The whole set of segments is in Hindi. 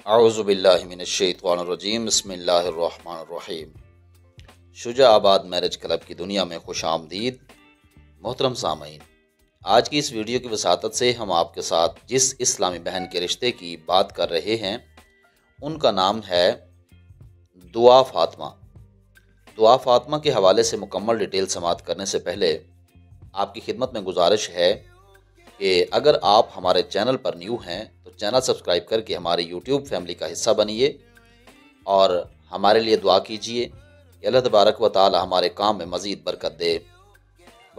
औज़ुबिल्लाहि मिनश्शैतानिर्रजीम बिस्मिल्लाहिर्रहमानिर्रहीम। शुजाआबाद मैरिज क्लब की दुनिया में खुश आमदीद। मोहतरम सामीन, आज की इस वीडियो की वसातत से हम आपके साथ जिस इस्लामी बहन के रिश्ते की बात कर रहे हैं उनका नाम है दुआ फ़ातिमा। दुआ फ़ातिमा के हवाले से मुकम्मल डिटेल समाअत करने से पहले आपकी खिदमत में गुजारिश है कि अगर आप हमारे चैनल पर न्यू हैं तो चैनल सब्सक्राइब करके हमारी यूट्यूब फैमिली का हिस्सा बनिए और हमारे लिए दुआ कीजिए कि अल्लाह तबारक व तआला हमारे काम में मज़ीद बरकत दे।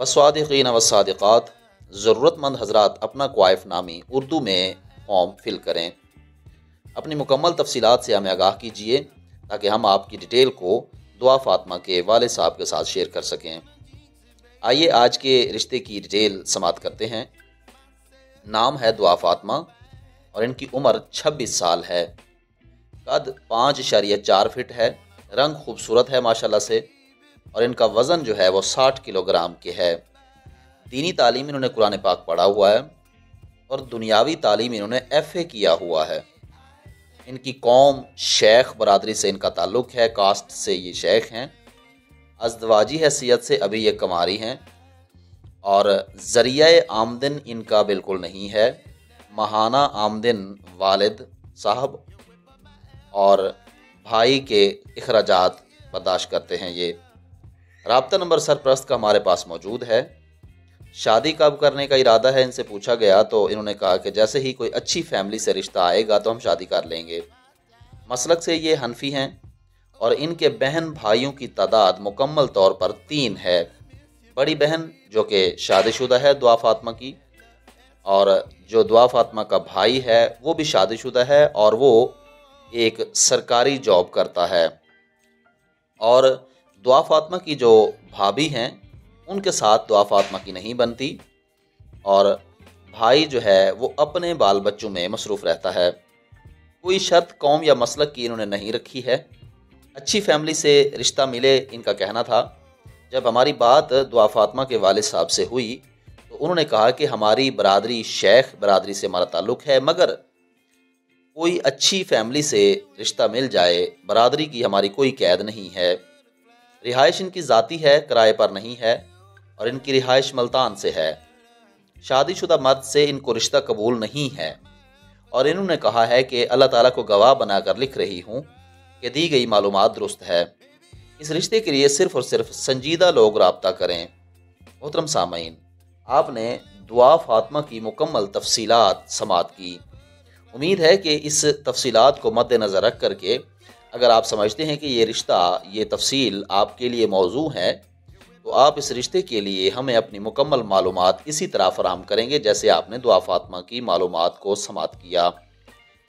वस्सादिक़ीन वस्सादिक़ात, ज़रूरतमंद हज़रात अपना क्वाइफ नामी उर्दू में फॉर्म फिल करें। अपनी मुकम्मल तफसीलात से हमें आगाह कीजिए ताकि हम आपकी डिटेल को दुआ फ़ातिमा के वालिद साहब के साथ शेयर कर सकें। आइए आज के रिश्ते की डिटेल समाअत करते हैं। नाम है दुआ फ़ातिमा और इनकी उम्र 26 साल है। कद 5.4 फीट है। रंग खूबसूरत है माशाल्लाह से और इनका वज़न जो है वो 60 किलोग्राम के है। दीनी तालीम इन्होंने कुरान पाक पढ़ा हुआ है और दुनियावी तालीम इन्होंने FA किया हुआ है। इनकी कौम शेख बरादरी से इनका ताल्लुक़ है, कास्ट से ये शेख हैं। अज़दवाजी हैसियत से अभी ये कमारी हैं और ज़रिया आमदन इनका बिल्कुल नहीं है। माहाना आमदन वालिद साहब और भाई के अखराजात बर्दाश्त करते हैं। ये राब्ता नंबर सरप्रस्त का हमारे पास मौजूद है। शादी कब करने का इरादा है इनसे पूछा गया तो इन्होंने कहा कि जैसे ही कोई अच्छी फैमिली से रिश्ता आएगा तो हम शादी कर लेंगे। मसलक से ये हनफी हैं और इनके बहन भाइयों की तादाद मुकम्मल तौर पर 3 है। बड़ी बहन जो कि शादीशुदा है दुआ फ़ातिमा की, और जो दुआ फ़ातिमा का भाई है वो भी शादीशुदा है और वो एक सरकारी जॉब करता है। और दुआ फ़ातिमा की जो भाभी हैं उनके साथ दुआ फ़ातिमा की नहीं बनती और भाई जो है वो अपने बाल बच्चों में मसरूफ़ रहता है। कोई शर्त कौम या मसलक की इन्होंने नहीं रखी है। अच्छी फैमिली से रिश्ता मिले इनका कहना था। जब हमारी बात दुआ फ़ातिमा के वालिद साहब से हुई तो उन्होंने कहा कि हमारी बरादरी शेख बरादरी से हमारा ताल्लुक़ है, मगर कोई अच्छी फैमिली से रिश्ता मिल जाए, बरादरी की हमारी कोई कैद नहीं है। रिहाइश इनकी ज़ाती है, किराए पर नहीं है और इनकी रिहाइश मुल्तान से है। शादीशुदा मर्द से इनको रिश्ता कबूल नहीं है और इन्होंने कहा है कि अल्लाह ताला को गवाह बनाकर लिख रही हूँ कि दी गई मालूमात दुरुस्त है। इस रिश्ते के लिए सिर्फ़ और सिर्फ संजीदा लोग राब्ता करें। मोहतरम सामीन, आपने दुआ फ़ातिमा की मुकम्मल तफसीलात समाअत की। उम्मीद है कि इस तफसीलात को मद्देनज़र रख करके अगर आप समझते हैं कि ये रिश्ता, ये तफसील आपके लिए मौजू है तो आप इस रिश्ते के लिए हमें अपनी मुकम्मल मालूमात इसी तरह फराहम करेंगे जैसे आपने दुआ फ़ातिमा की मालूमात को समाअत किया,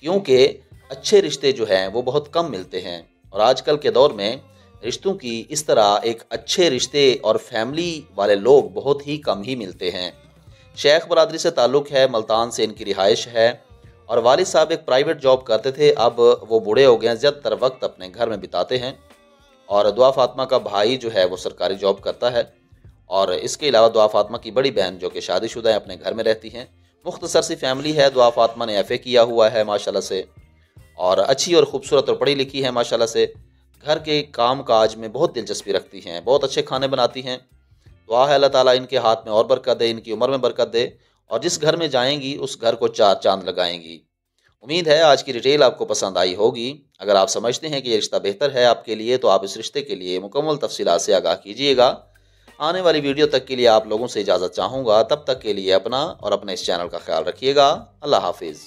क्योंकि अच्छे रिश्ते जो हैं वो बहुत कम मिलते हैं और आजकल के दौर में रिश्तों की इस तरह एक अच्छे रिश्ते और फैमिली वाले लोग बहुत ही कम ही मिलते हैं। शेख बरादरी से ताल्लुक़ है, मुल्तान से इनकी रिहाइश है और वालिद साहब एक प्राइवेट जॉब करते थे, अब वो बूढ़े हो गए हैं, ज़्यादातर वक्त अपने घर में बिताते हैं। और दुआ फ़ातिमा का भाई जो है वो सरकारी जॉब करता है और इसके अलावा दुआ फ़ातिमा की बड़ी बहन जो कि शादीशुदा है अपने घर में रहती हैं। मुख्तसर सी फैमिली है। दुआ फ़ातिमा ने FA किया हुआ है माशाल्लाह से और अच्छी और ख़ूबसूरत और पढ़ी लिखी है माशाल्लाह से। घर के काम काज में बहुत दिलचस्पी रखती हैं, बहुत अच्छे खाने बनाती हैं। दुआ है अल्लाह ताला इनके हाथ में और बरकत दे, इनकी उम्र में बरकत दे और जिस घर में जाएंगी उस घर को 4 चांद लगाएंगी। उम्मीद है आज की डिटेल आपको पसंद आई होगी। अगर आप समझते हैं कि ये रिश्ता बेहतर है आपके लिए तो आप इस रिश्ते के लिए मुकम्मल तफसीलात से आगाह कीजिएगा। आने वाली वीडियो तक के लिए आप लोगों से इजाज़त चाहूँगा। तब तक के लिए अपना और अपने इस चैनल का ख्याल रखिएगा। अल्लाह हाफिज़।